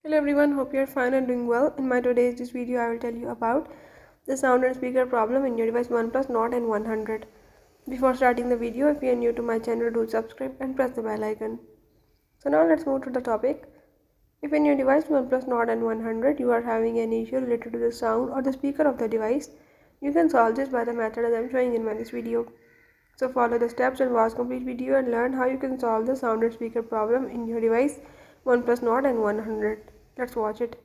Hello everyone, hope you are fine and doing well. In my today's video, I will tell you about the sound and speaker problem in your device OnePlus Nord N100. Before starting the video, if you are new to my channel, do subscribe and press the bell icon. So now let's move to the topic. If in your device OnePlus Nord N100 you are having an issue related to the sound or the speaker of the device, you can solve this by the method as I am showing in this video. So follow the steps and watch complete video and learn how you can solve the sound and speaker problem in your device OnePlus Nord N100. Let's watch it.